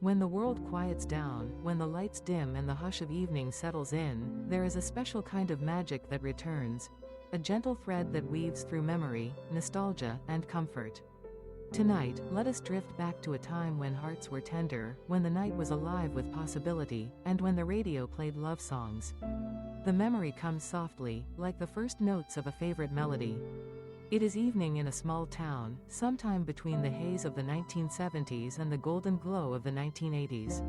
When the world quiets down, when the lights dim and the hush of evening settles in, there is a special kind of magic that returns, a gentle thread that weaves through memory, nostalgia, and comfort. Tonight, let us drift back to a time when hearts were tender, when the night was alive with possibility, and when the radio played love songs. The memory comes softly, like the first notes of a favorite melody. It is evening in a small town, sometime between the haze of the 1970s and the golden glow of the 1980s.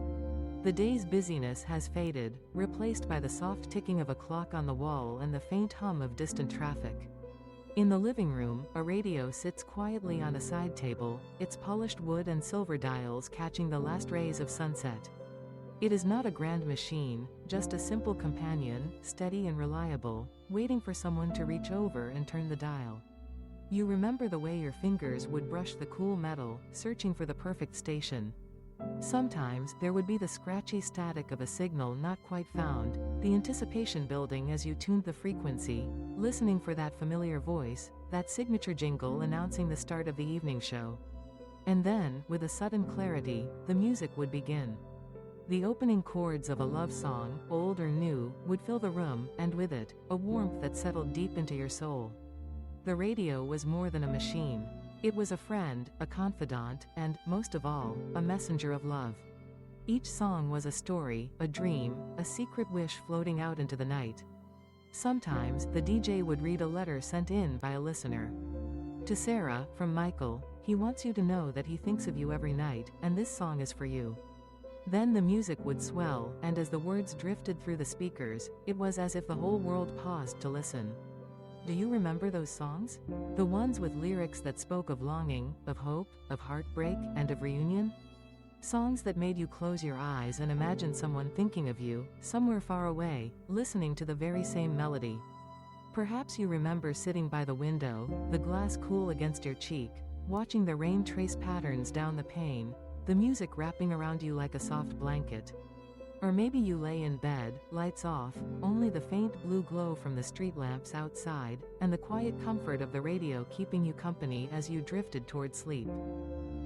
The day's busyness has faded, replaced by the soft ticking of a clock on the wall and the faint hum of distant traffic. In the living room, a radio sits quietly on a side table, its polished wood and silver dials catching the last rays of sunset. It is not a grand machine, just a simple companion, steady and reliable, waiting for someone to reach over and turn the dial. You remember the way your fingers would brush the cool metal, searching for the perfect station. Sometimes, there would be the scratchy static of a signal not quite found, the anticipation building as you tuned the frequency, listening for that familiar voice, that signature jingle announcing the start of the evening show. And then, with a sudden clarity, the music would begin. The opening chords of a love song, old or new, would fill the room, and with it, a warmth that settled deep into your soul. The radio was more than a machine. It was a friend, a confidant, and, most of all, a messenger of love. Each song was a story, a dream, a secret wish floating out into the night. Sometimes, the DJ would read a letter sent in by a listener. To Sarah, from Michael, he wants you to know that he thinks of you every night, and this song is for you. Then the music would swell, and as the words drifted through the speakers, it was as if the whole world paused to listen. Do you remember those songs? The ones with lyrics that spoke of longing, of hope, of heartbreak, and of reunion? Songs that made you close your eyes and imagine someone thinking of you, somewhere far away, listening to the very same melody. Perhaps you remember sitting by the window, the glass cool against your cheek, watching the rain trace patterns down the pane, the music wrapping around you like a soft blanket. Or maybe you lay in bed, lights off, only the faint blue glow from the street lamps outside, and the quiet comfort of the radio keeping you company as you drifted toward sleep.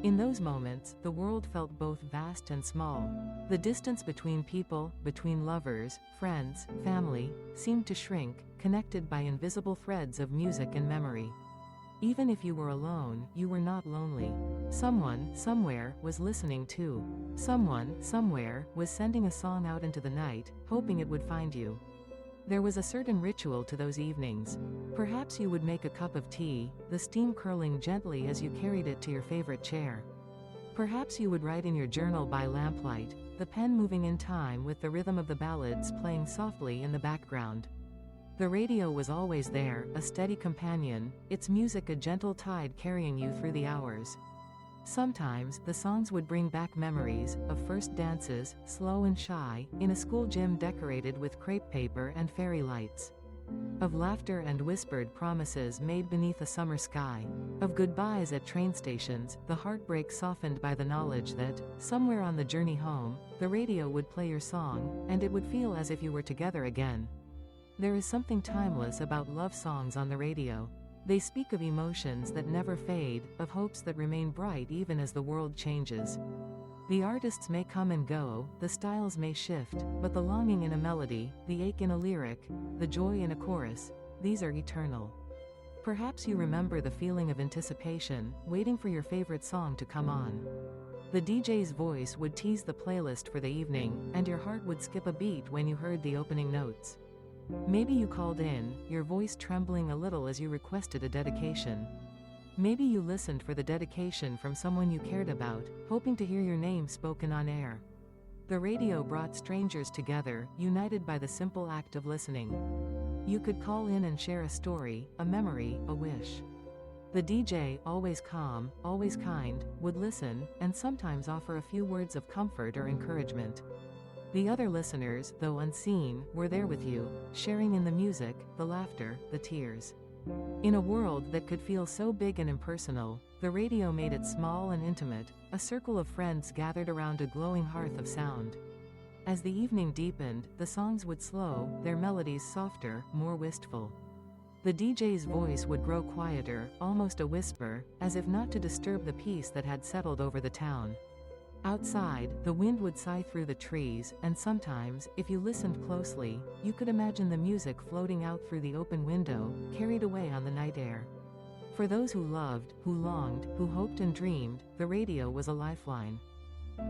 In those moments, the world felt both vast and small. The distance between people, between lovers, friends, family, seemed to shrink, connected by invisible threads of music and memory. Even if you were alone, you were not lonely. Someone, somewhere, was listening too. Someone, somewhere, was sending a song out into the night, hoping it would find you. There was a certain ritual to those evenings. Perhaps you would make a cup of tea, the steam curling gently as you carried it to your favorite chair. Perhaps you would write in your journal by lamplight, the pen moving in time with the rhythm of the ballads playing softly in the background. The radio was always there, a steady companion, its music a gentle tide carrying you through the hours. Sometimes, the songs would bring back memories of first dances, slow and shy, in a school gym decorated with crepe paper and fairy lights. Of laughter and whispered promises made beneath a summer sky. Of goodbyes at train stations, the heartbreak softened by the knowledge that, somewhere on the journey home, the radio would play your song, and it would feel as if you were together again. There is something timeless about love songs on the radio. They speak of emotions that never fade, of hopes that remain bright even as the world changes. The artists may come and go, the styles may shift, but the longing in a melody, the ache in a lyric, the joy in a chorus, these are eternal. Perhaps you remember the feeling of anticipation, waiting for your favorite song to come on. The DJ's voice would tease the playlist for the evening, and your heart would skip a beat when you heard the opening notes. Maybe you called in, your voice trembling a little as you requested a dedication. Maybe you listened for the dedication from someone you cared about, hoping to hear your name spoken on air. The radio brought strangers together, united by the simple act of listening. You could call in and share a story, a memory, a wish. The DJ, always calm, always kind, would listen, and sometimes offer a few words of comfort or encouragement. The other listeners, though unseen, were there with you, sharing in the music, the laughter, the tears. In a world that could feel so big and impersonal, the radio made it small and intimate, a circle of friends gathered around a glowing hearth of sound. As the evening deepened, the songs would slow, their melodies softer, more wistful. The DJ's voice would grow quieter, almost a whisper, as if not to disturb the peace that had settled over the town. Outside, the wind would sigh through the trees, and sometimes, if you listened closely, you could imagine the music floating out through the open window, carried away on the night air. For those who loved, who longed, who hoped and dreamed, the radio was a lifeline.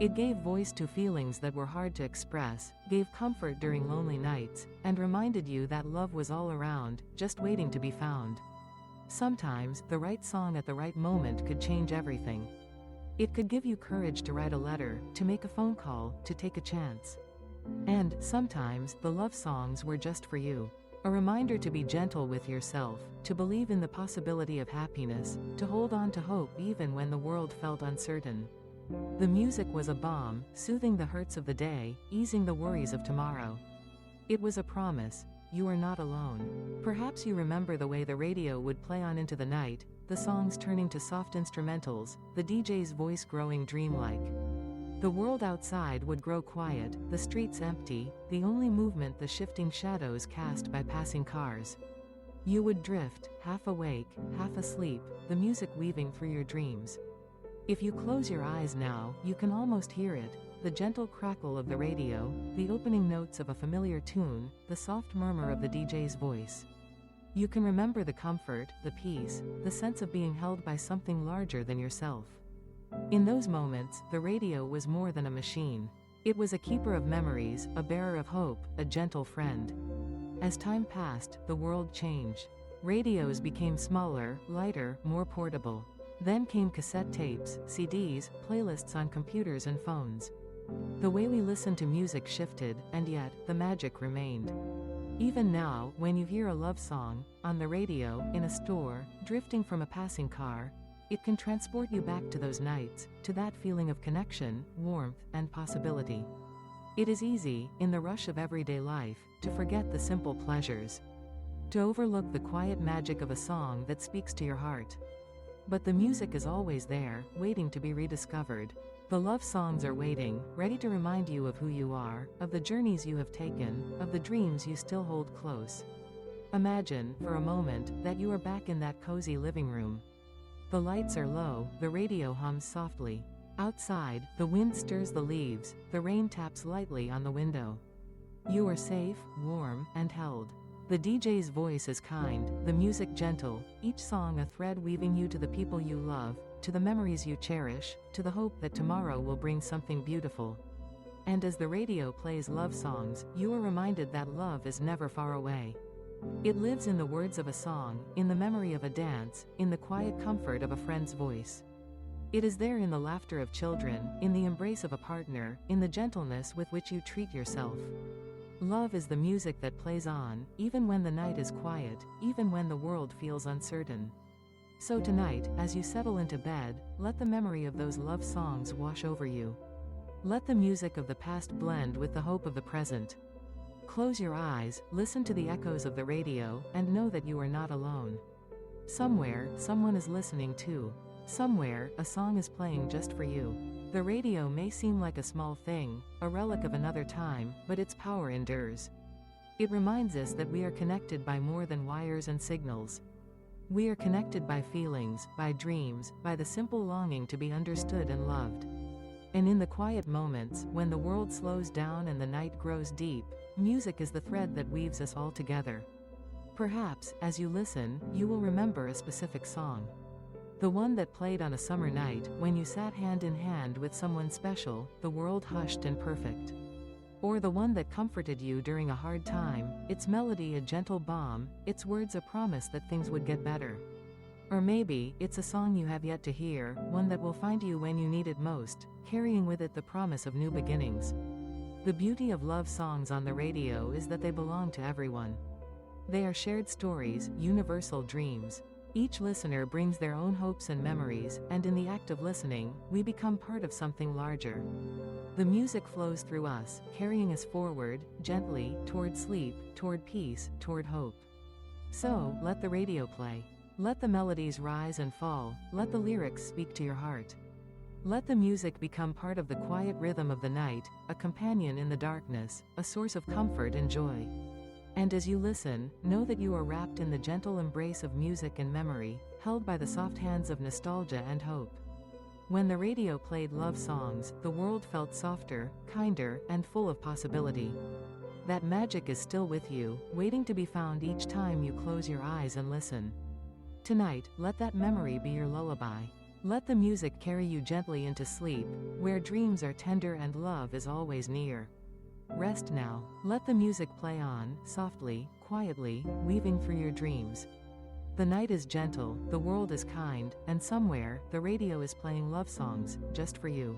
It gave voice to feelings that were hard to express, gave comfort during lonely nights, and reminded you that love was all around, just waiting to be found. Sometimes, the right song at the right moment could change everything. It could give you courage to write a letter, to make a phone call, to take a chance. And, sometimes, the love songs were just for you. A reminder to be gentle with yourself, to believe in the possibility of happiness, to hold on to hope even when the world felt uncertain. The music was a balm, soothing the hurts of the day, easing the worries of tomorrow. It was a promise. You are not alone. Perhaps you remember the way the radio would play on into the night, the songs turning to soft instrumentals, the DJ's voice growing dreamlike. The world outside would grow quiet, the streets empty, the only movement the shifting shadows cast by passing cars. You would drift, half awake, half asleep, the music weaving through your dreams. If you close your eyes now, you can almost hear it, the gentle crackle of the radio, the opening notes of a familiar tune, the soft murmur of the DJ's voice. You can remember the comfort, the peace, the sense of being held by something larger than yourself. In those moments, the radio was more than a machine. It was a keeper of memories, a bearer of hope, a gentle friend. As time passed, the world changed. Radios became smaller, lighter, more portable. Then came cassette tapes, CDs, playlists on computers and phones. The way we listened to music shifted, and yet, the magic remained. Even now, when you hear a love song, on the radio, in a store, drifting from a passing car, it can transport you back to those nights, to that feeling of connection, warmth, and possibility. It is easy, in the rush of everyday life, to forget the simple pleasures. To overlook the quiet magic of a song that speaks to your heart. But the music is always there, waiting to be rediscovered. The love songs are waiting, ready to remind you of who you are, of the journeys you have taken, of the dreams you still hold close. Imagine, for a moment, that you are back in that cozy living room. The lights are low, the radio hums softly. Outside, the wind stirs the leaves, the rain taps lightly on the window. You are safe, warm, and held. The DJ's voice is kind, the music gentle, each song a thread weaving you to the people you love, to the memories you cherish, to the hope that tomorrow will bring something beautiful. And as the radio plays love songs, you are reminded that love is never far away. It lives in the words of a song, in the memory of a dance, in the quiet comfort of a friend's voice. It is there in the laughter of children, in the embrace of a partner, in the gentleness with which you treat yourself. Love is the music that plays on, even when the night is quiet, even when the world feels uncertain. So tonight, as you settle into bed, let the memory of those love songs wash over you. Let the music of the past blend with the hope of the present. Close your eyes, listen to the echoes of the radio, and know that you are not alone. Somewhere, someone is listening too. Somewhere, a song is playing just for you. The radio may seem like a small thing, a relic of another time, but its power endures. It reminds us that we are connected by more than wires and signals. We are connected by feelings, by dreams, by the simple longing to be understood and loved. And in the quiet moments, when the world slows down and the night grows deep, music is the thread that weaves us all together. Perhaps, as you listen, you will remember a specific song. The one that played on a summer night, when you sat hand in hand with someone special, the world hushed and perfect. Or the one that comforted you during a hard time, its melody a gentle balm, its words a promise that things would get better. Or maybe, it's a song you have yet to hear, one that will find you when you need it most, carrying with it the promise of new beginnings. The beauty of love songs on the radio is that they belong to everyone. They are shared stories, universal dreams. Each listener brings their own hopes and memories, and in the act of listening, we become part of something larger. The music flows through us, carrying us forward, gently, toward sleep, toward peace, toward hope. So, let the radio play. Let the melodies rise and fall, let the lyrics speak to your heart. Let the music become part of the quiet rhythm of the night, a companion in the darkness, a source of comfort and joy. And as you listen, know that you are wrapped in the gentle embrace of music and memory, held by the soft hands of nostalgia and hope. When the radio played love songs, the world felt softer, kinder, and full of possibility. That magic is still with you, waiting to be found each time you close your eyes and listen. Tonight, let that memory be your lullaby. Let the music carry you gently into sleep, where dreams are tender and love is always near. Rest now. Let the music play on, softly, quietly, weaving through your dreams. The night is gentle, the world is kind, and somewhere, the radio is playing love songs, just for you.